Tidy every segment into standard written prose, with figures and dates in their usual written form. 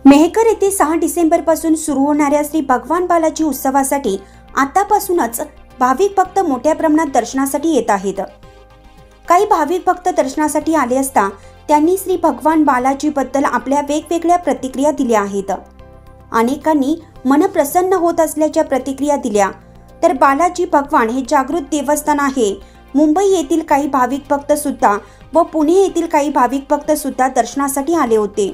मेहकर येथे 6 डिसेंबरपासून सुरू होणाऱ्या श्री भगवान बालाजी उत्सवासाठी आतापासूनच भाविक भक्त मोठ्या प्रमाणात दर्शनासाठी येत आहेत। काही भाविक भक्त दर्शनासाठी आले असता त्यांनी श्री भगवान बालाजी बद्दल आपल्या वेगवेगळ्या प्रतिक्रिया दिल्या आहेत। अनेकांनी मन प्रसन्न होत असल्याच्या प्रतिक्रिया दिल्या। तर बालाजी भगवान हे जागृत देवस्थान आहे। मुंबई येथील काही भाविक भक्त सुद्धा व पुणे येथील काही भाविक भक्त सुद्धा दर्शनासाठी आले होते।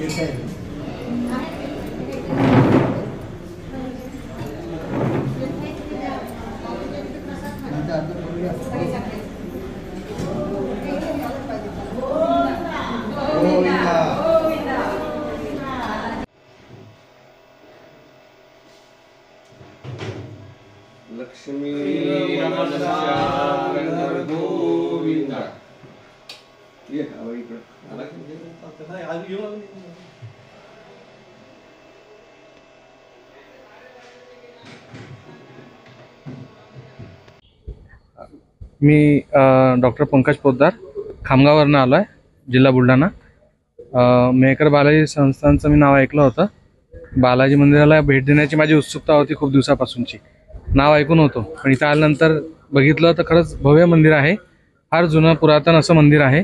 लक्ष्मी गोविंदा ये हवाई पर मी डॉक्टर पंकज पोद्दार खामगाववरून आलो आहे, जिल्हा बुलढाणा। मेहकर बालाजी संस्थांचं मी नाव ऐकलं होतं। बालाजी मंदिराला भेट देण्याची माझी उत्सुकता होती खूप दिवसापासूनची। नाव ऐकून होतो, पण इथं आल्यानंतर बघितलं तर खरंच भव्य मंदिर आहे। फार जुनं पुरातन असं मंदिर आहे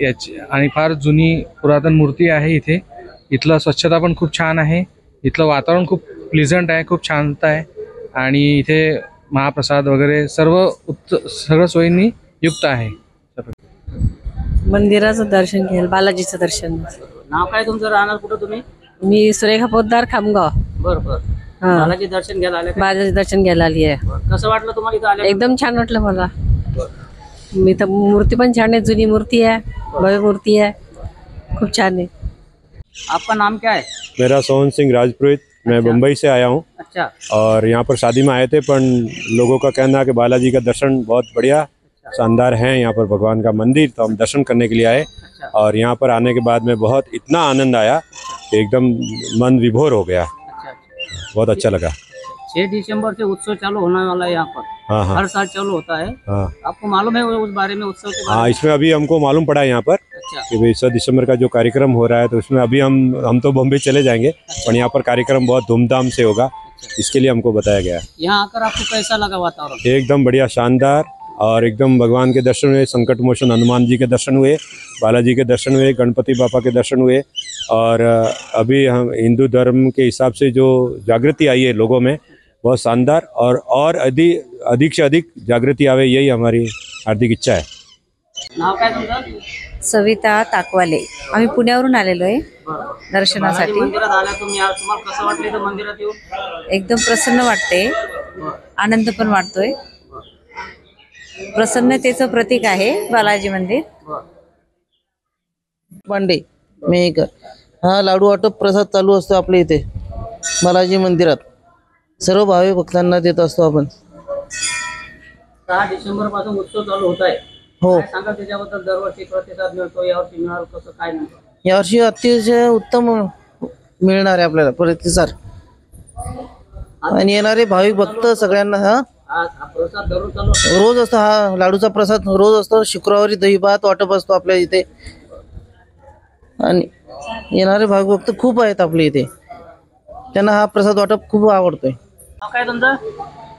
याची, आणि फार जुनी पुरातन मूर्ती आहे इथे। इथलं स्वच्छता पण खूप छान आहे, इथलं वातावरण खूप प्लीझंट आहे, खूप शांत आहे, आणि इथे महाप्रसाद वगैरे सगळं सोयींनी युक्त आहे। मंदिराचं दर्शन घ्यायला, बालाजीचं दर्शन। नाव काय तुमचं, राहणार कुठं तुम्ही? मी सुरेखा पोद्दार, खामगाव। बरं बालाजी दर्शन घ्यायला आले? बालाजी दर्शन घ्यायला आली आहे। कसं वाटलं तुम्हाला इथं आले? एकदम छान वाटलं मला। मी तर मूर्ती पण छान आहे, जुनी मूर्ती है, भव्य मूर्ती है, खूप छान है। आपका नाम क्या है? मेरा सोहन सिंह राजपुरोहित, मैं मुंबई से आया हूँ। अच्छा। और यहाँ पर शादी में आए थे, पर लोगों का कहना है कि बालाजी का दर्शन बहुत बढ़िया शानदार है, यहाँ पर भगवान का मंदिर, तो हम दर्शन करने के लिए आए। और यहाँ पर आने के बाद में बहुत इतना आनंद आया कि एकदम मन विभोर हो गया। बहुत अच्छा लगा। 6 दिसंबर से उत्सव चालू होने वाला है यहाँ पर। हाँ हाँ, हर साल चालू होता है। हाँ, आपको मालूम है उस बारे में, उत्सव के बारे में? हाँ, इसमें अभी हमको मालूम पड़ा है यहाँ पर अच्छा। कि भाई 7 दिसंबर का जो कार्यक्रम हो रहा है, तो उसमें अभी हम तो बॉम्बे चले जाएंगे, पर यहाँ पर कार्यक्रम बहुत धूमधाम से होगा, इसके लिए हमको बताया गया। यहाँ आकर आपको कैसा लगा वातावरण? एकदम बढ़िया, शानदार, और एकदम भगवान के दर्शन हुए, संकट मोचन हनुमान जी के दर्शन हुए, बालाजी के दर्शन हुए, गणपति बापा के दर्शन हुए। और अभी हम हिंदू धर्म के हिसाब से जो जागृति आई है लोगों में, बहुत शानदार, और अधिक से अधिक जागृति आवे, यही हमारी हार्दिक इच्छा है। नाव काय तुमचं? सविता ताकवाले। आम्ही पुण्यावरून आलेलो आहे बालाजी दर्शनासाठी। मंदिरात आल्या तुम्ही, आज तुम्हाला कसं वाटलं इथं मंदिरात येऊन? एकदम प्रसन्न वाटते, आनंद पण वाटतोय। प्रसन्नतेचं प्रतीक आहे बालाजी मंदिर। पांडे मेहकर। हा लाडू वाटप प्रसाद चालू असतो आपल्या इथे बालाजी मंदिरात, सर्व भावी भक्तांना देत असतो आपण। 6 डिसेंबर पासून उत्सव चालू होत आहे। हो, काय सांगा त्याच्याबद्दल? दरवर्षी प्रतिसाद मिळतो, यावर्षी मिळाल कसं काय नेमकं? यावर्षी अतिशय उत्तम मिळणार आहे आपल्याला प्रतिसाद, आणि येणारे भाविक भक्त सगळ्यांना हा हा प्रसाद दररोज चालू असतो? रोज असतो। हा लाडूचा प्रसाद रोज असतो। शुक्रवारी दही भात वाटप असतो आपल्या इथे, आणि येणारे भाविक भक्त खूप आहेत आपल्या इथे, त्यांना हा प्रसाद वाटप खूप आवडतोय। नाव काय तुमचं?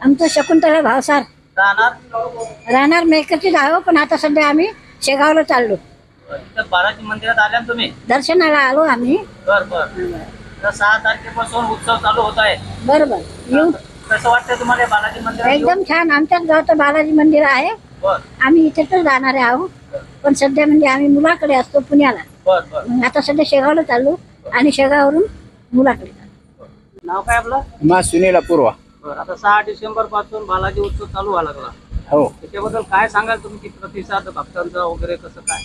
आमचं शकुंतला भावसार। राहणार मेहकरची गाव, पण आता सध्या आम्ही शेगावला चाललो। इथं बालाजी मंदिरात आल्या ना तुम्ही? दर्शनाला आलो आम्ही। तर 6 तारखेपासून उत्सव चालू होत आहे। बरोबर, येऊ। कसं वाटतं तुम्हाला बालाजी मंदिरात येऊन? एकदम छान। आमच्याच गावात बालाजी मंदिर आहे, आम्ही इथेच राहणारे आहोत, पण सध्या म्हणजे आम्ही मुलाकडे असतो पुण्याला। मग आता सध्या शेगावला चाललो, आणि शेगाववरून मुलाकडे चाललो। नाव काय आपलं? मा सुनील अपूर्वा। आता 6 डिसेंबर पासून बालाजी उत्सव चालू व्हायला लागला। हो, त्याच्याबद्दल काय सांगाल तुम्ही, की प्रतिसाद भक्तांचा वगैरे कसं काय?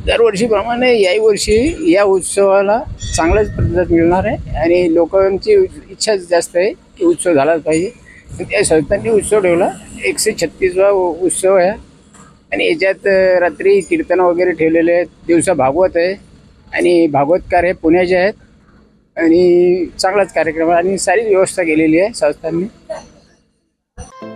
दरवर्षीप्रमाणे याही वर्षी या उत्सवाला चांगलाच प्रतिसाद मिळणार आहे, आणि लोकांची इच्छा जास्त आहे की उत्सव झालाच पाहिजे। त्या संस्थांनी उत्सव ठेवला, 136वा उत्सव आहे, आणि याच्यात रात्री कीर्तन वगैरे ठेवलेले आहेत, दिवसा भागवत आहे, आणि भागवतकार हे पुण्याचे आहेत, आणि चांगलाच कार्यक्रम आहे, आणि सारी व्यवस्था केलेली आहे संस्थांनी।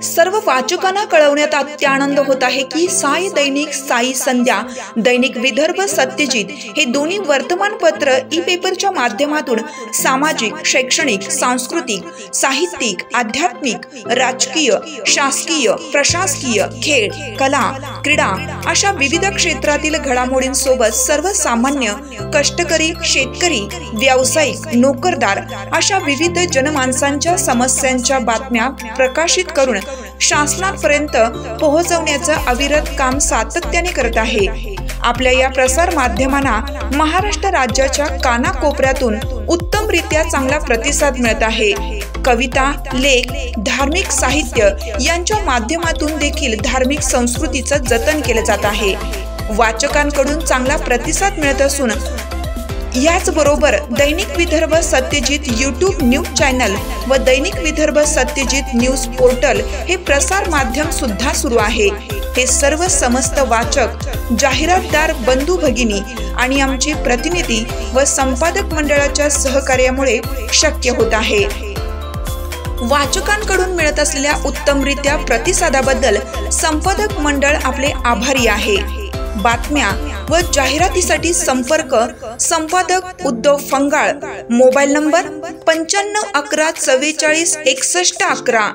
सर्व वाचकांना कळवण्यात अत्यानंद होत आहे की साई दैनिक, साई संध्या, दैनिक विदर्भ सत्यजित हे दोन्ही वर्तमानपत्र ई पेपरच्या माध्यमातून सामाजिक, शैक्षणिक, सांस्कृतिक, साहित्यिक, आध्यात्मिक, राजकीय, शासकीय, प्रशासकीय, खेळ, कला, क्रीडा अशा विविध क्षेत्रातील घडामोडींसोबत सर्वसामान्य, कष्टकरी, शेतकरी, व्यावसायिक, नोकरदार अशा विविध जनमानसांच्या समस्यांच्या बातम्या प्रकाशित करून शासनापर्यंत पोहोचवण्याचं अविरत काम सातत्याने करत आहे। आपल्या या प्रसार माध्यमांना महाराष्ट्र राज्याच्या कानाकोपऱ्यातून उत्तमरित्या चांगला प्रतिसाद मिळत आहे। कविता, लेख, धार्मिक साहित्य यांच्या माध्यमातून देखील धार्मिक संस्कृतीचं जतन केलं जात आहे। वाचकांकडून चांगला प्रतिसाद मिळत असून याचबरोबर दैनिक Vidarbha Satyajit YouTube news channel व दैनिक विदर्भ सत्यजित न्यूज पोर्टल हे प्रसार माध्यम सुद्धा सुरू आहे। हे सर्व समस्त वाचक, जाहिरातदार बंधू भगिनी आणि आमचे प्रतिनिधी व संपादक मंडळाच्या सहकार्यामुळे शक्य होत आहे। वाचकांकडून मिळत असलेल्या उत्तमरित्या प्रतिसादाबद्दल संपादक मंडळ आपले आभारी आहे। बातम्या व जाहिरातीसाठी संपर्क संपादक उद्धव फंगाळ, मोबाईल नंबर 95 11 44 61 11,